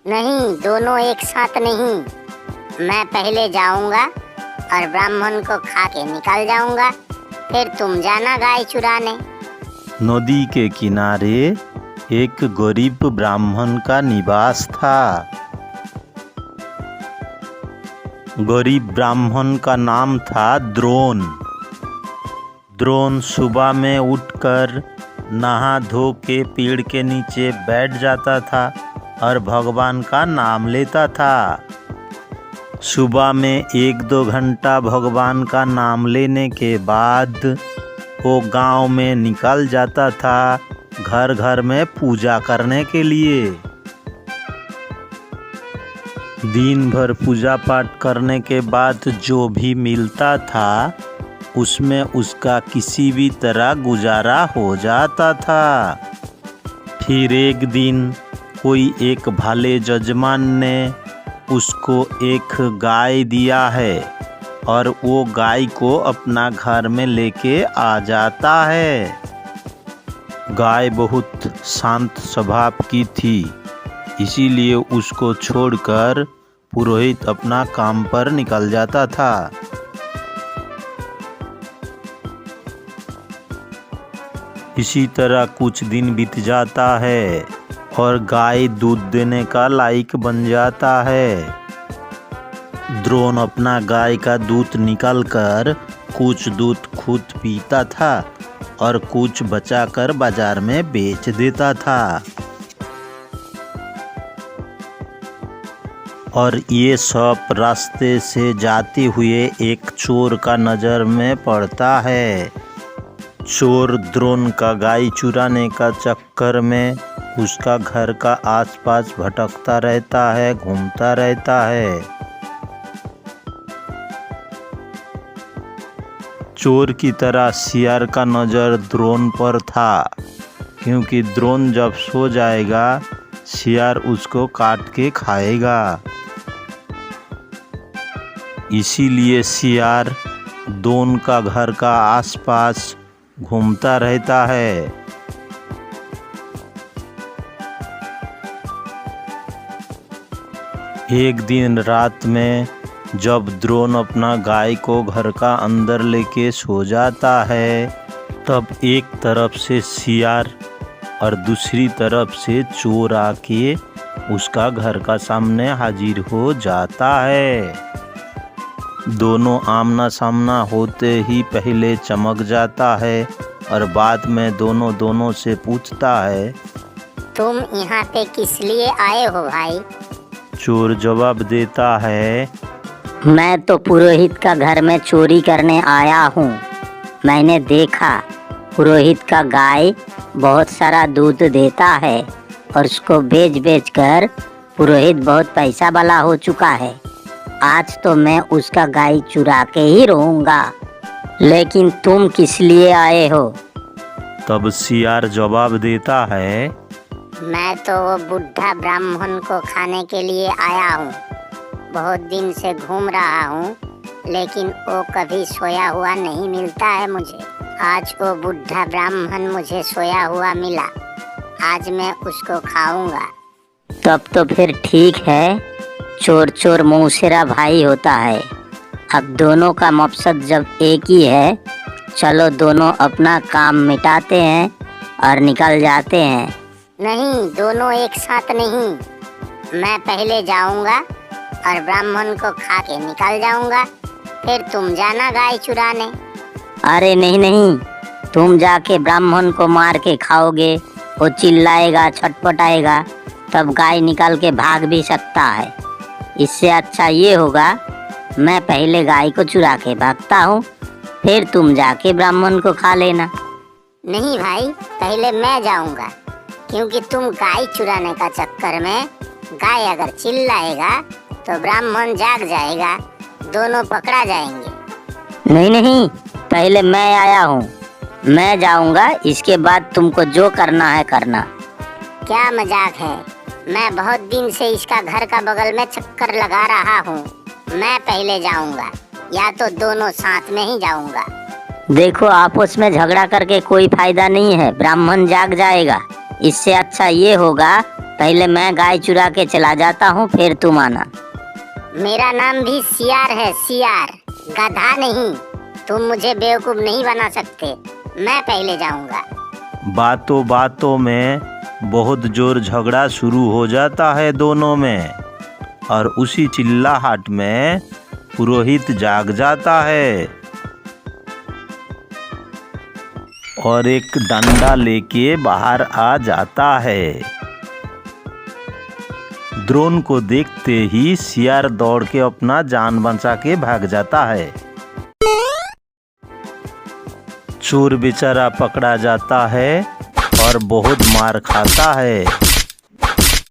नहीं, दोनों एक साथ नहीं। मैं पहले जाऊंगा और ब्राह्मण को खा के निकल जाऊंगा, फिर तुम जाना गाय चुराने। नदी के किनारे एक गरीब ब्राह्मण का निवास था। गरीब ब्राह्मण का नाम था द्रोण। द्रोण सुबह में उठकर नहा धो के पेड़ के नीचे बैठ जाता था और भगवान का नाम लेता था। सुबह में 1-2 घंटा भगवान का नाम लेने के बाद वो गांव में निकल जाता था घर घर में पूजा करने के लिए। दिन भर पूजा पाठ करने के बाद जो भी मिलता था उसमें उसका किसी भी तरह गुजारा हो जाता था। फिर एक दिन कोई एक भले जजमान ने उसको एक गाय दिया है और वो गाय को अपना घर में लेके आ जाता है। गाय बहुत शांत स्वभाव की थी, इसीलिए उसको छोड़कर पुरोहित अपना काम पर निकल जाता था। इसी तरह कुछ दिन बीत जाता है और गाय दूध देने का लायक बन जाता है। द्रोण अपना गाय का दूध निकालकर कुछ दूध खुद पीता था और कुछ बचाकर बाजार में बेच देता था। और ये सब रास्ते से जाते हुए एक चोर का नज़र में पड़ता है। चोर द्रोण का गाय चुराने का चक्कर में उसका घर का आसपास भटकता रहता है, घूमता रहता है। चोर की तरह सियार का नज़र द्रोण पर था, क्योंकि द्रोण जब सो जाएगा सियार उसको काट के खाएगा। इसीलिए सियार द्रोण का घर का आसपास घूमता रहता है। एक दिन रात में जब द्रोण अपना गाय को घर का अंदर लेके सो जाता है, तब एक तरफ से सियार और दूसरी तरफ से चोर आके उसका घर का सामने हाजिर हो जाता है। दोनों आमना सामना होते ही पहले चमक जाता है और बाद में दोनों से पूछता है, तुम यहाँ पे किस लिए आए हो भाई? चोर जवाब देता है, मैं तो पुरोहित का घर में चोरी करने आया हूँ। मैंने देखा पुरोहित का गाय बहुत सारा दूध देता है और उसको बेच कर पुरोहित बहुत पैसा वाला हो चुका है। आज तो मैं उसका गाय चुरा के ही रहूँगा। लेकिन तुम किस लिए आए हो? तब सियार जवाब देता है, मैं तो वो बुढ़ा ब्राह्मण को खाने के लिए आया हूँ। बहुत दिन से घूम रहा हूँ, लेकिन वो कभी सोया हुआ नहीं मिलता है मुझे। आज वो बुढ़ा ब्राह्मण मुझे सोया हुआ मिला, आज मैं उसको खाऊंगा। तब तो फिर ठीक है, चोर चोर मौसेरा भाई होता है। अब दोनों का मकसद जब एक ही है, चलो दोनों अपना काम मिटाते हैं और निकल जाते हैं। नहीं, दोनों एक साथ नहीं। मैं पहले जाऊंगा और ब्राह्मण को खा के निकल जाऊंगा, फिर तुम जाना गाय चुराने। अरे नहीं, तुम जाके ब्राह्मण को मार के खाओगे, वो चिल्लाएगा, छटपटाएगा, तब गाय निकल के भाग भी सकता है। इससे अच्छा ये होगा, मैं पहले गाय को चुरा के भागता हूँ, फिर तुम जाके ब्राह्मण को खा लेना। नहीं भाई, पहले मैं जाऊंगा, क्योंकि तुम गाय चुराने का चक्कर में गाय अगर चिल्लाएगा तो ब्राह्मण जाग जाएगा, दोनों पकड़ा जाएंगे। नहीं, पहले मैं आया हूँ, मैं जाऊंगा, इसके बाद तुमको जो करना है करना। क्या मजाक है? मैं बहुत दिन से इसका घर का बगल में चक्कर लगा रहा हूँ। मैं पहले जाऊंगा, या तो दोनों साथ में ही जाऊंगा। देखो, आपस में झगड़ा करके कोई फायदा नहीं है, ब्राह्मण जाग जाएगा। इससे अच्छा ये होगा पहले मैं गाय चुरा के चला जाता हूँ, फिर तुम आना। मेरा नाम भी सियार है, सियार, गधा नहीं। तुम मुझे बेवकूफ नहीं बना सकते। मैं पहले जाऊंगा। बातों बातों में बहुत जोर झगड़ा शुरू हो जाता है दोनों में, और उसी चिल्लाहट में पुरोहित जाग जाता है और एक डंडा लेके बाहर आ जाता है। द्रोण को देखते ही सियार दौड़ के अपना जान बचा के भाग जाता है। चोर बेचारा पकड़ा जाता है और बहुत मार खाता है।